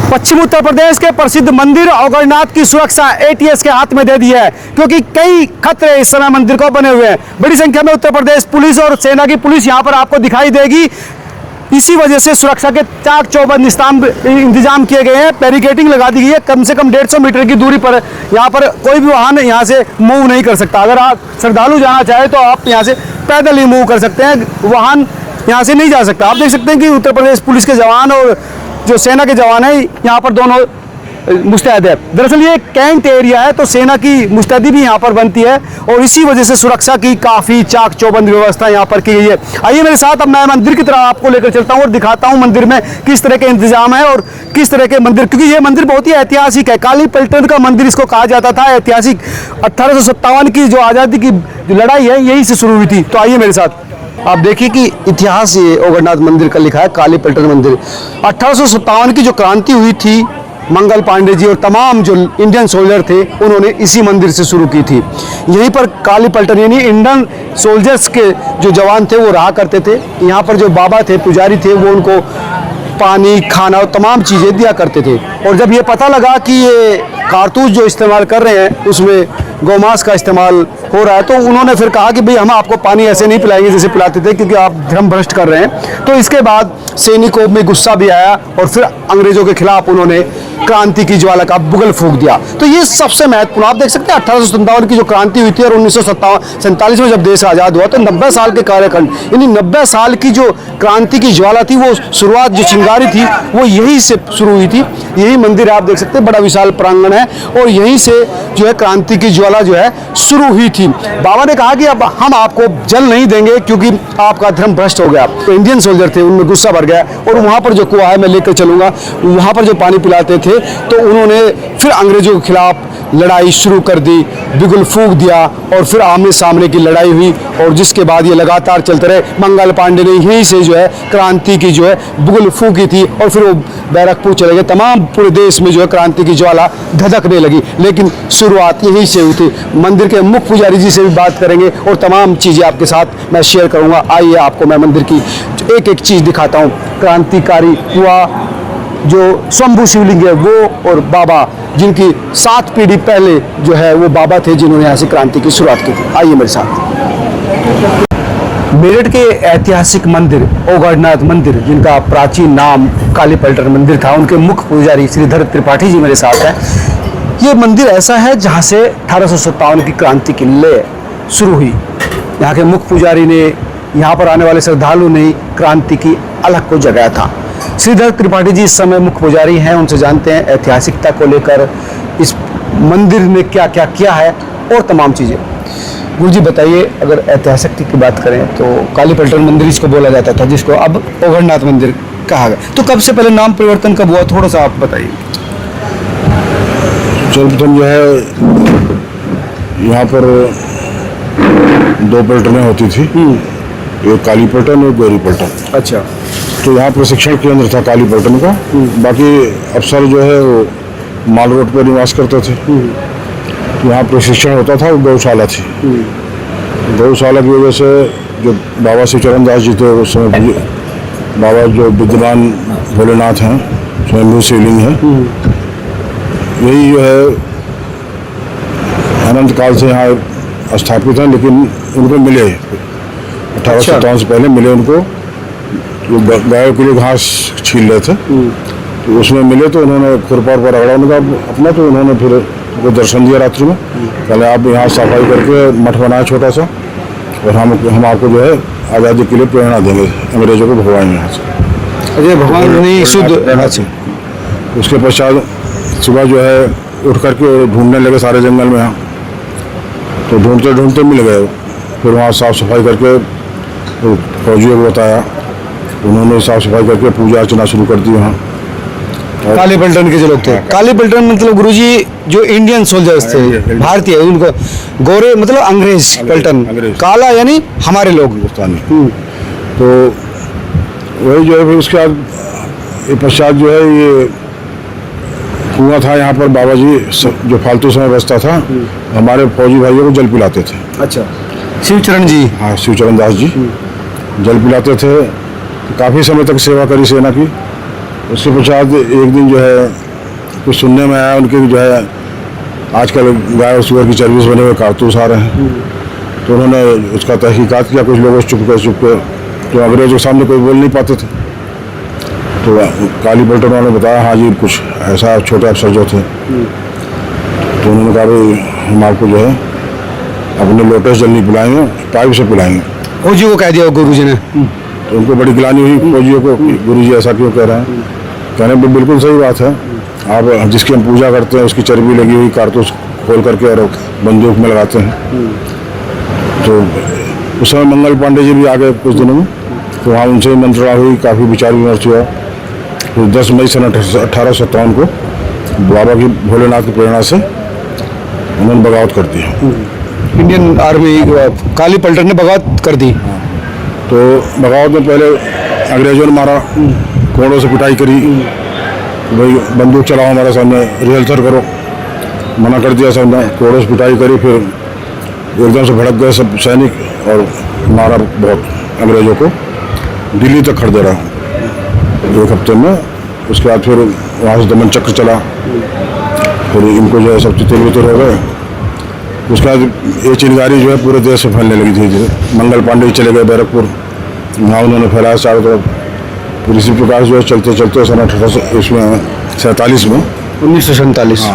पश्चिम उत्तर प्रदेश के प्रसिद्ध मंदिर औगरनाथ की सुरक्षा एटीएस के हाथ में दे दी है, क्योंकि कई खतरे इस समय मंदिर को बने हुए हैं। बड़ी संख्या में उत्तर प्रदेश पुलिस और सेना की पुलिस यहां पर आपको दिखाई देगी। इसी वजह से सुरक्षा के चाक चौबंद इंतजाम किए गए हैं। बैरिकेडिंग लगा दी गई है। कम से कम 150 मीटर की दूरी पर यहाँ पर कोई भी वाहन यहाँ से मूव नहीं कर सकता। अगर आप श्रद्धालु जाना चाहे तो आप यहाँ से पैदल ही मूव कर सकते हैं, वाहन यहाँ से नहीं जा सकता। आप देख सकते हैं कि उत्तर प्रदेश पुलिस के जवान और जो सेना के जवान है यहाँ पर दोनों मुस्तैद है। दरअसल ये कैंट एरिया है, तो सेना की मुस्तैदी भी यहाँ पर बनती है और इसी वजह से सुरक्षा की काफ़ी चाक चौबंद व्यवस्था यहाँ पर की गई है। आइए मेरे साथ, अब मैं मंदिर की तरफ आपको लेकर चलता हूँ और दिखाता हूँ मंदिर में किस तरह के इंतजाम है और किस तरह के मंदिर, क्योंकि ये मंदिर बहुत ही ऐतिहासिक है। काली पलटन का मंदिर इसको कहा जाता था। ऐतिहासिक 1857 की जो आज़ादी की लड़ाई है यही से शुरू हुई थी। तो आइए मेरे साथ, आप देखिए कि इतिहास ये औगरनाथ मंदिर का लिखा है, काली पलटन मंदिर। 1857 की जो क्रांति हुई थी, मंगल पांडे जी और तमाम जो इंडियन सोल्जर थे उन्होंने इसी मंदिर से शुरू की थी। यहीं पर काली पलटन यानी इंडियन सोल्जर्स के जो जवान थे वो रहा करते थे। यहाँ पर जो बाबा थे, पुजारी थे, वो उनको पानी, खाना और तमाम चीज़ें दिया करते थे। और जब ये पता लगा कि ये कारतूस जो इस्तेमाल कर रहे हैं उसमें गौमांस का इस्तेमाल हो रहा है, तो उन्होंने फिर कहा कि भाई हम आपको पानी ऐसे नहीं पिलाएंगे जैसे पिलाते थे, क्योंकि आप धर्म भ्रष्ट कर रहे हैं। तो इसके बाद सैनिकों में गुस्सा भी आया और फिर अंग्रेजों के खिलाफ उन्होंने क्रांति की ज्वाला का बुगल फूंक दिया। तो ये सबसे महत्वपूर्ण, आप देख सकते हैं 1857 की जो क्रांति हुई थी और 1947 में जब देश आज़ाद हुआ तो 90 साल के कार्यकाल, यानी 90 साल की जो क्रांति की ज्वाला थी, वो शुरुआत जो चिंगारी थी वो यहीं से शुरू हुई थी। यही मंदिर आप देख सकते हैं, बड़ा विशाल प्रांगण है और यहीं से जो है क्रांति की ज्वाला जो है शुरू हुई थी। बाबा ने कहा कि अब हम आपको जल नहीं देंगे क्योंकि आपका धर्म भ्रष्ट हो गया। तो इंडियन सोल्जर थे, उनमें गुस्सा भर गया और वहाँ पर जो कुआं है मैं लेकर चलूँगा, वहाँ पर जो पानी पिलाते थे, तो उन्होंने फिर अंग्रेजों के खिलाफ लड़ाई शुरू कर दी, बिगुल फूंक दिया और फिर आमने सामने की लड़ाई हुई और जिसके बाद ये लगातार चलते रहे। मंगल पांडे ने यहीं से जो है क्रांति की जो है बिगुल फूंकी थी और फिर वो बैरकपुर चले गए। तमाम पूरे देश में जो है क्रांति की ज्वाला धधकने लगी, लेकिन शुरुआत यहीं से हुई थी। मंदिर के मुख्य पुजारी जी से भी बात करेंगे और तमाम चीज़ें आपके साथ मैं शेयर करूँगा। आइए आपको मैं मंदिर की एक एक चीज़ दिखाता हूँ। क्रांतिकारी हुआ जो शंभू शिवलिंग है वो, और बाबा जिनकी 7 पीढ़ी पहले जो है वो बाबा थे जिन्होंने यहाँ से क्रांति की शुरुआत की थी। आइए मेरे साथ। मेरठ के ऐतिहासिक मंदिर औगरनाथ मंदिर, जिनका प्राचीन नाम काली पलटन मंदिर था, उनके मुख्य पुजारी श्रीधर त्रिपाठी जी मेरे साथ हैं। ये मंदिर ऐसा है जहाँ से 1857 की क्रांति की लय शुरू हुई। यहाँ के मुख्य पुजारी ने, यहाँ पर आने वाले श्रद्धालु ने क्रांति की अलख को जगाया था। श्रीधर त्रिपाठी जी इस समय मुख्य पुजारी हैं, उनसे जानते हैं ऐतिहासिकता को लेकर इस मंदिर ने क्या क्या किया है और तमाम चीज़ें। गुरु जी बताइए, अगर ऐतिहासिक की बात करें तो काली पलटन मंदिर इसको बोला जाता था, जिसको अब औगरनाथ मंदिर कहा गया। तो कब से पहले नाम परिवर्तन कब हुआ, थोड़ा सा आप बताइए। सर्वप्रथम जो है यहाँ पर 2 पलटनें होती थी, एक काली पलटन और गौरी पलटन। अच्छा। तो यहाँ प्रशिक्षण केंद्र था काली पलटन का। बाकी अफसर जो है वो माल रोड पर निवास करते थे। तो यहाँ प्रशिक्षण होता था, वो गौशाला थी। गौशाला की वजह से जो बाबा शिवचरण दास जी थे उस समय, बाबा जो विद्यमान भोलेनाथ हैं, स्वयंभू शिवलिंग है, यही जो है अनंत काल से यहाँ स्थापित हैं। लेकिन उनको मिले 1857 से पहले मिले उनको, जो गायों के लिए घास छील रहे थे, तो उसमें मिले तो उन्होंने खुरपार पर रगड़ा उनका अपना, तो उन्होंने फिर उनको दर्शन दिया रात्रि में। पहले आप यहाँ सफाई करके मठ बनाया छोटा सा, और हम आपको जो है आज़ादी के लिए प्रेरणा देंगे, अंग्रेजों को भगवाएंगे यहाँ से। अजय भगवान नहीं शुद्ध। उसके पश्चात सुबह जो है उठ करके ढूंढने लगे सारे जंगल में यहाँ, तो ढूंढते ढूंढते मिल गए। फिर वहाँ साफ़ सफाई करके फौजियों को बताया, उन्होंने साफ़ सफाई करके पूजा अर्चना शुरू कर दी वहाँ। काली पलटन के जो लोग थे, काली पलटन मतलब गुरुजी जो इंडियन सोल्जर्स थे, भारतीय, उनको गोरे मतलब अंग्रेज पलटन, काला यानी हमारे लोग हिंदुस्तानी। तो वही जो है फिर उसके बाद पश्चात जो है ये कुआं था यहाँ पर। बाबा जी जो फालतू समय बचता था, हमारे फौजी भाइयों को जल पिलाते थे। अच्छा। शिवचरण जी? हाँ, शिवचरण दास जी जल पिलाते थे। काफ़ी समय तक सेवा करी सेना की। उसके पश्चात एक दिन जो है कुछ सुनने में आया उनके जो है आजकल गाय और सुअर की चर्बी से बने हुए कारतूस आ रहे हैं। तो उन्होंने उसका तहकीकात किया, कुछ लोगों से चुप के तो अंग्रेजों के सामने कोई बोल नहीं पाते थे। तो काली पलटन वालों ने बताया हाँ जी कुछ ऐसा छोटे अफसर जो थे, तो उन्होंने कहा भाई हम आपको जो है अपने लोटस जल नहीं पिलाएंगे, पाइप से पिलाएंगे। फौजी को कह दिया गुरुजी ने। तो उनको बड़ी गिलानी हुई फौजियों को, गुरुजी ऐसा क्यों कह रहे हैं। कहने पर बिल्कुल सही बात है, आप जिसकी हम पूजा करते हैं उसकी चर्बी लगी हुई कारतूस खोल करके और बंदूक में लगाते हैं। तो उस समय मंगल पांडे जी भी आ गए कुछ दिनों में, तो वहाँ उनसे मंत्रणा हुई, काफ़ी विचार विमर्श हुआ। तो 10 मई सन 1857 को बाबा की भोलेनाथ की प्रेरणा से उन्होंने बगावत कर दी। इंडियन आर्मी काली पलटन ने बगावत कर दी। तो बगावत में पहले अंग्रेजों ने मारा, कोड़ों से पिटाई करी, भाई बंदूक चलाओ हमारे सामने, रिहर्सल करो, मना कर दिया सबने, कोड़ों से पिटाई करी। फिर एकदम से भड़क गए सब सैनिक और मारा बहुत अंग्रेजों को, दिल्ली तक खड़ दे रहा 1 हफ्ते में। उसके बाद फिर वहाँ से दमन चक्र चला, फिर इनको जो है सब तितर बितर हो गए। उसके बाद ये चिंगारी जो है पूरे देश में फैलने लगी धीरे धीरे। मंगल पांडे चले गए बैरकपुर, वहाँ उन्होंने फैलाया चारों तरफ। फिर इसी प्रकार जो है चलते चलते सन 1847 में 1947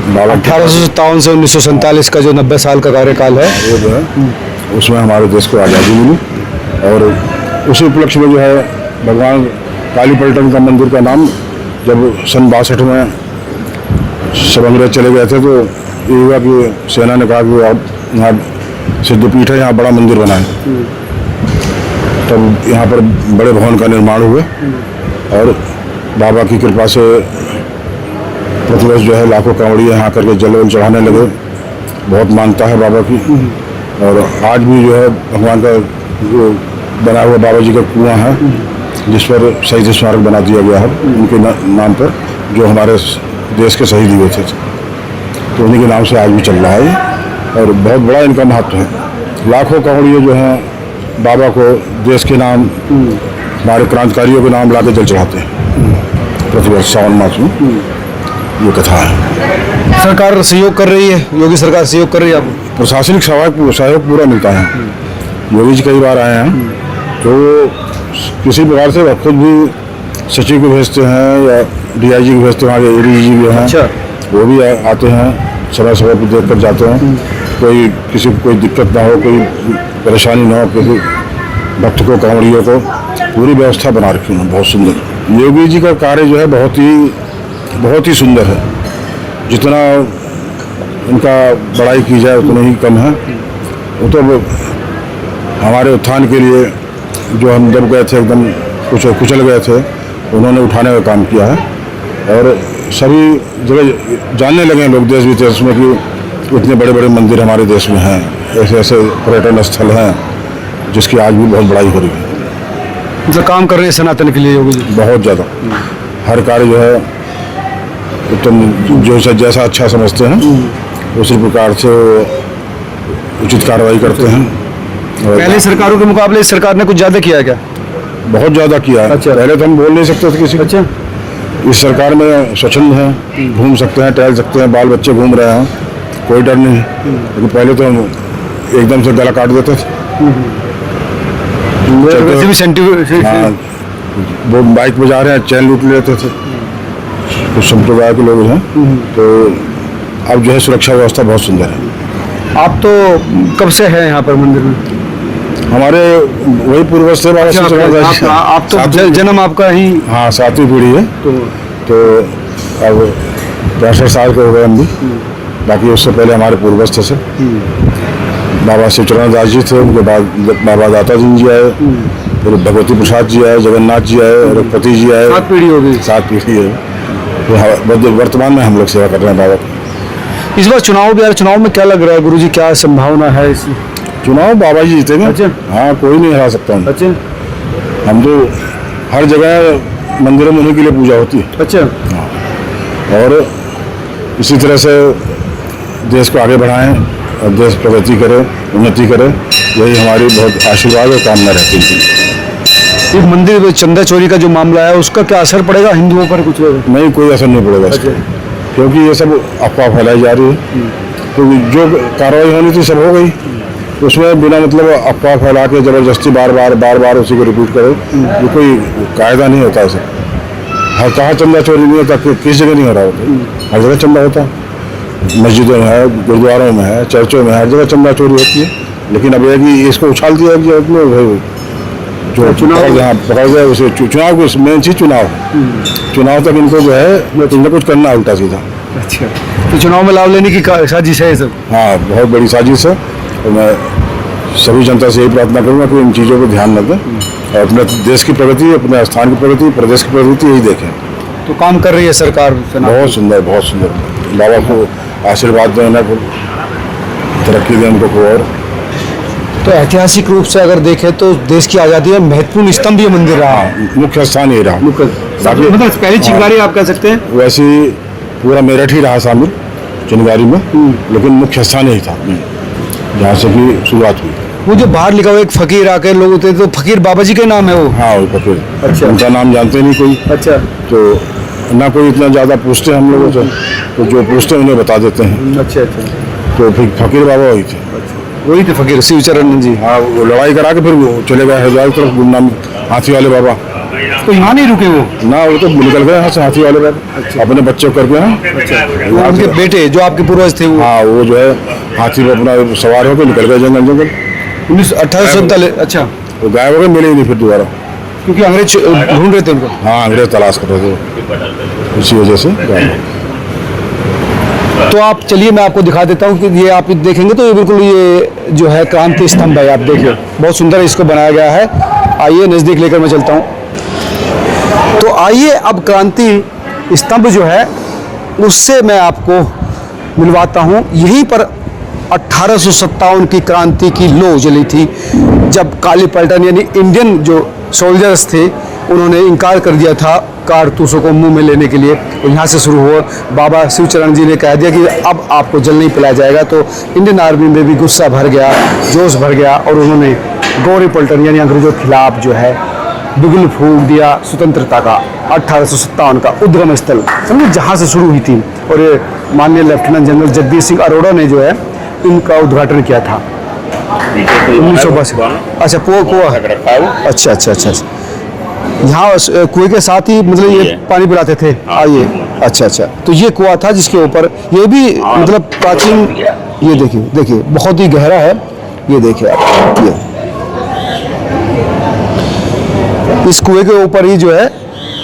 बाबा 1857 से 1947 का जो 90 साल का कार्यकाल है, वो जो है उसमें हमारे देश को आज़ादी मिली। और उसी उपलक्ष्य में जो है भगवान काली पलटन का मंदिर का नाम जब सन 62 में सब अंग्रेज चले गए थे, तो ये हुआ कि सेना ने कहा कि आप यहाँ सिद्धपीठ है, यहाँ बड़ा मंदिर बनाएं। तब यहाँ पर बड़े भवन का निर्माण हुए और बाबा की कृपा से प्रतिवर्ष जो है लाखों कांवड़िया यहाँ करके जल चढ़ाने लगे। बहुत मानता है बाबा की। और आज भी जो है भगवान का जो बना हुआ बाबा जी का कुआं है, जिस पर शहीद स्मारक बना दिया गया है उनके नाम पर, जो हमारे देश के शहीद हुए थे, तो उन्हीं के नाम से आज भी चल रहा है। और बहुत बड़ा इनका महत्व है। लाखों कांवड़िए जो हैं बाबा को देश के नाम, हमारे क्रांतिकारियों के नाम लाके जल चढ़ाते हैं प्रतिवर्ष सावन मास में। ये कथा है। सरकार सहयोग कर रही है, योगी सरकार सहयोग कर रही है आपको? प्रशासनिक सहयोग पूरा मिलता है। योगी जी कई बार आए हैं, तो किसी प्रकार से खुद भी सचिव को भेजते हैं या DIG को भेजते हैं, आगे ADG भी हैं। अच्छा। वो भी आते हैं, समय समय पर देख कर जाते हैं। कोई किसी को कोई दिक्कत ना हो, कोई परेशानी ना हो, किसी भक्त को कांवड़ियों को पूरी व्यवस्था बना रखी है बहुत सुंदर। योगी जी का कार्य जो है बहुत ही सुंदर है। जितना उनका बड़ाई की जाए उतना ही कम है। वो तो हमारे उत्थान के लिए जो हम जब गए थे एकदम कुचल गए थे, उन्होंने उठाने का काम किया है। और सभी जगह जानने लगे लोग देश विदेश में कि इतने बड़े बड़े मंदिर हमारे देश में हैं, ऐसे ऐसे पर्यटन स्थल हैं जिसकी आज भी बहुत बड़ाई हो रही है। मतलब काम कर रहे हैं सनातन के लिए योगी जी बहुत ज़्यादा। हर कार्य जो है उत्तम, जो जैसा अच्छा समझते हैं उसी प्रकार से उचित कार्रवाई करते हैं। पहले सरकारों के मुकाबले इस सरकार ने कुछ ज़्यादा किया है क्या? बहुत ज़्यादा किया है। अच्छा। पहले तो हम बोल नहीं सकते थे किसी को। अच्छा। इस सरकार में स्वच्छंद हैं, घूम सकते हैं, टहल सकते हैं, बाल बच्चे घूम रहे हैं, कोई डर नहीं है। लेकिन पहले तो हम एकदम से गला काट देते थे। वैसे भी सेंटिमेंट। हाँ, वो बाइक पे जा रहे हैं चैन लूट लेते थे कुछ संप्रदाय के लोग हैं। तो अब जो है सुरक्षा व्यवस्था बहुत सुंदर है। आप तो कब से हैं यहाँ पर मंदिर में? हमारे वही पूर्वज से आप तो जन्म आपका ही? हाँ, 7वीं पीढ़ी है। तो अब 65 साल के हो गए हम भी। बाकी उससे पहले हमारे पूर्वज थे। बाबा शिवचरण दास जी थे, उनके बाद बाबा दाता जी आए, फिर भगवती प्रसाद जी आए, जगन्नाथ जी आए, रघुपति जी आए। 7 पीढ़ी हो गई। 7 पीढ़ी है। तो वर्तमान में हम लोग सेवा कर रहे हैं बाबा की। इस बार चुनाव भी आ रहा है, चुनाव में क्या लग रहा है गुरुजी, क्या संभावना है इसकी? चुनाव बाबा जी जीतेंगे। अच्छा। हाँ, कोई नहीं हरा सकता हम। अच्छा। हम तो हर जगह मंदिरों में उन्हीं के लिए पूजा होती है। अच्छा। और इसी तरह से देश को आगे बढ़ाएं और देश प्रगति करे, उन्नति करे, यही हमारी बहुत आशीर्वाद और कामना रहती है। ये मंदिर में चंदा चोरी का जो मामला है उसका क्या असर पड़ेगा हिंदुओं पर कुछ? नहीं, कोई असर नहीं पड़ेगा इसका, क्योंकि ये सब अफवाह फैलाई जा रही है। तो जो कार्रवाई होनी थी सब हो गई, उसमें बिना मतलब अफवाह फैला के ज़बरदस्ती बार बार उसी को रिपीट करे, ये कोई कायदा नहीं होता ऐसा। हर कहाँ चंदा चोरी नहीं होता, किस जगह नहीं हो रहा होता, हर जगह चंदा होता है। मस्जिदों में है, गुरुद्वारों में है, चर्चों में है, हर जगह चंदा चोरी होती है। लेकिन अब यह कि इसको उछाल दिया कि जो चुनाव जहाँ पकड़ गया उसे चुनाव को मेन चीज़ चुनाव तक इनको जो है इनको कुछ करना है उल्टा सीधा। अच्छा, तो चुनाव में लाभ लेने की साजिश है ये सब? हाँ, बहुत बड़ी साजिश है। और मैं सभी जनता से यही प्रार्थना करूँगा कि इन चीज़ों पर ध्यान न दें और अपने देश की प्रगति, अपने स्थान की प्रगति, प्रदेश की प्रगति यही देखें। तो काम कर रही है सरकार? बहुत सुंदर, बहुत सुंदर। बाबा को आशीर्वाद दें, उनको तरक्की दें उनको को। और तो ऐतिहासिक रूप से अगर देखें तो देश की आज़ादी में महत्वपूर्ण स्तंभ ये मंदिर रहा, मुख्य स्थान यही रहा। मतलब पहली चिंगारी आप कह सकते हैं। वैसे पूरा मेरठ ही रहा शामिल चिंगारी में, लेकिन मुख्य स्थान यही था जहाँ से भी शुरुआत हुई। वो जो बाहर लिखा हुआ एक फकीर आके लोग होते तो फकीर बाबा जी के नाम है वो? हाँ, वो फकीर। अच्छा। उनका नाम जानते नहीं कोई। अच्छा। तो ना कोई इतना ज़्यादा पूछते हम लोगों से, तो जो पूछते हैं उन्हें बता देते हैं। अच्छा अच्छा। तो फिर फकीर बाबा वही थे। वही थे फकीर शिवचरण जी? हाँ, वो लड़ाई करा के फिर वो चले गए हरिद्वार की तरफ, गुमनाम हाथी वाले बाबा। तो यहाँ नहीं रुके वो? ना, वो तो निकल गए यहाँ से हाथी वाले बाबा। अच्छा। अपने बच्चों को करके। हाँ, उनके बेटे जो आपके पूर्वज थे वो? हाँ, वो जो है हाथी पर अपना सवार होकर निकल गए जंगल। 1847। अच्छा। वो गायब हो गए, मिले ही नहीं फिर दोबारा, क्योंकि अंग्रेज ढूंढ रहे थे उनको? हाँ, अंग्रेज तलाश कर रहे थे, इसी वजह से गायब। तो आप चलिए मैं आपको दिखा देता हूँ कि ये आप देखेंगे तो ये बिल्कुल ये जो है क्रांति स्तंभ है, आप देखिए बहुत सुंदर इसको बनाया गया है। आइए नज़दीक लेकर मैं चलता हूँ। तो आइए अब क्रांति स्तंभ जो है उससे मैं आपको मिलवाता हूँ। यहीं पर 1857 की क्रांति की लौ जली थी, जब काली पलटन यानी इंडियन जो सोल्जर्स थे उन्होंने इनकार कर दिया था कारतूसों को मुंह में लेने के लिए। और यहाँ से शुरू हुआ। बाबा शिवचरण जी ने कह दिया कि अब आपको जल नहीं पिलाया जाएगा, तो इंडियन आर्मी में भी गुस्सा भर गया, जोश भर गया और उन्होंने गौरी पलटन यानी अंग्रेजों के खिलाफ जो है बिगुल फूंक दिया स्वतंत्रता का। 1857 का उद्गम स्थल समझे जहाँ से शुरू हुई थी। और ये माननीय लेफ्टिनेंट जनरल जगदीश सिंह अरोड़ा ने जो है इनका उद्घाटन किया था 1982। अच्छा, कुआ। अच्छा अच्छा अच्छा। यहाँ कुएं के साथ ही मतलब ये पानी पिलाते थे? आइए। अच्छा अच्छा। तो ये कुआं था जिसके ऊपर ये भी मतलब प्राचीन, ये देखिए देखिए बहुत ही गहरा है। ये देखिए आप, ये इस कुएं के ऊपर ही जो है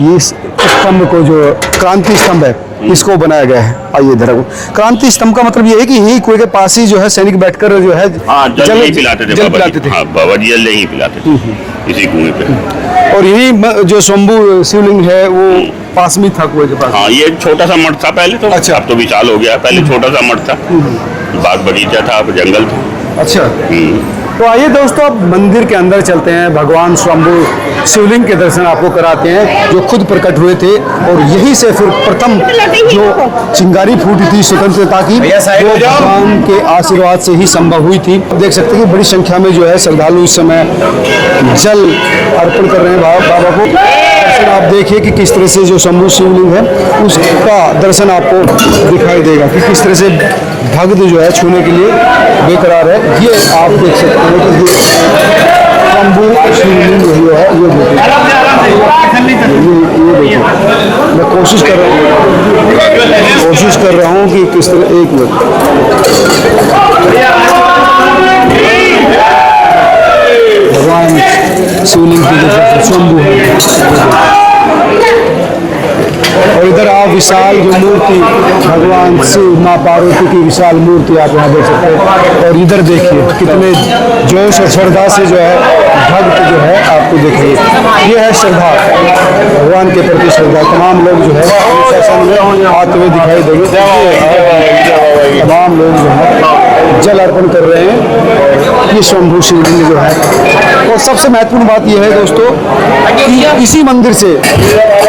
ये स्तंभ को जो क्रांति स्तंभ है इसको बनाया गया है। आइए इधर। क्रांति स्तंभ का मतलब ये है कि यही कुएं के पास ही जो है सैनिक बैठकर जो है जल पिलाते थे। हाँ, बाबा जी जल नहीं पिलाते थे इसी कुएं पे। और यही जो शंभू शिवलिंग है वो पास में था कुएं के पास? हाँ, ये छोटा सा मठ था पहले तो। अच्छा। अब तो विशाल हो गया, पहले छोटा सा मठ था, बाग बगीचा था, अब जंगल था। अच्छा। तो आइए दोस्तों अब मंदिर के अंदर चलते हैं। भगवान शंभू शिवलिंग के दर्शन आपको कराते हैं जो खुद प्रकट हुए थे। और यहीं से फिर प्रथम जो चिंगारी फूटी थी स्वतंत्रता की, वो भगवान के आशीर्वाद से ही संभव हुई थी। देख सकते हैं कि बड़ी संख्या में जो है श्रद्धालु इस समय जल अर्पण कर रहे हैं बाबा को। दर्शन आप देखिए कि किस तरह से जो शंभू शिवलिंग है उसका दर्शन आपको दिखाई देगा कि किस तरह से भक्त जो है छूने के लिए बेकरार है। ये आप देख सकते हैं कि शंभू शिवलिंग जो है ये देखिए। मैं कोशिश कर रहा हूँ कि किस तरह। एक मिनट। भगवान शिवलिंग की जो शंभू है और इधर आप विशाल जो मूर्ति भगवान शिव माँ पार्वती की विशाल मूर्ति आप यहाँ देख सकते हैं। और इधर देखिए कितने जोश और श्रद्धा से जो है भक्त जो है आपको देखिए। ये है श्रद्धा, भगवान के प्रति श्रद्धा। तमाम लोग जो है शासन में आते हुए दिखाई देंगे। तमाम लोग जो है जल अर्पण कर रहे हैं। ये शंभू शिवलिंग जो है। और सबसे महत्वपूर्ण बात यह है दोस्तों कि इसी मंदिर से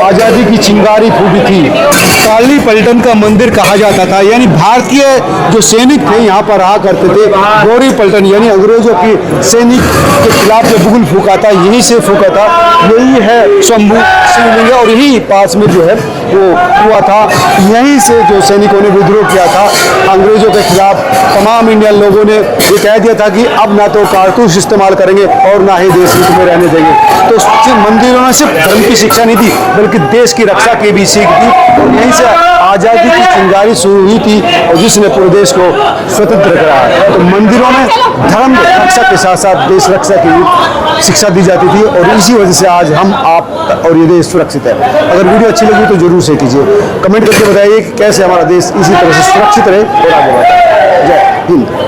आज़ादी की चिंगारी फूटी थी। काली पलटन का मंदिर कहा जाता था, यानी भारतीय जो सैनिक थे यहाँ पर रहा करते थे। गौरी पलटन यानी अंग्रेजों की सैनिक के खिलाफ जब बुगुल फूका था, यहीं से फूका था। यही है शंभू शिवलिंग और यही पास में जो है वो हुआ था। यहीं से जो सैनिकों ने विद्रोह किया था अंग्रेजों के खिलाफ, तमाम इंडियन लोगों ने ये कह दिया था कि अब ना तो कारतूस इस्तेमाल करेंगे और ना ही देश हित में रहने देंगे। तो मंदिरों में सिर्फ धर्म की शिक्षा नहीं थी बल्कि देश की रक्षा की भी सीख थी और यहीं से आज़ादी की चिंगारी शुरू हुई थी और जिसने पूरे देश को स्वतंत्र करा है। तो मंदिरों में धर्म रक्षा के साथ साथ देश रक्षा की शिक्षा दी जाती थी और इसी वजह से आज हम आप और ये देश सुरक्षित है। अगर वीडियो अच्छी लगी तो जरूर से कीजिए, कमेंट करके बताइए कि कैसे हमारा देश इसी तरह से सुरक्षित रहे और आगे बढ़े। जय हिंद।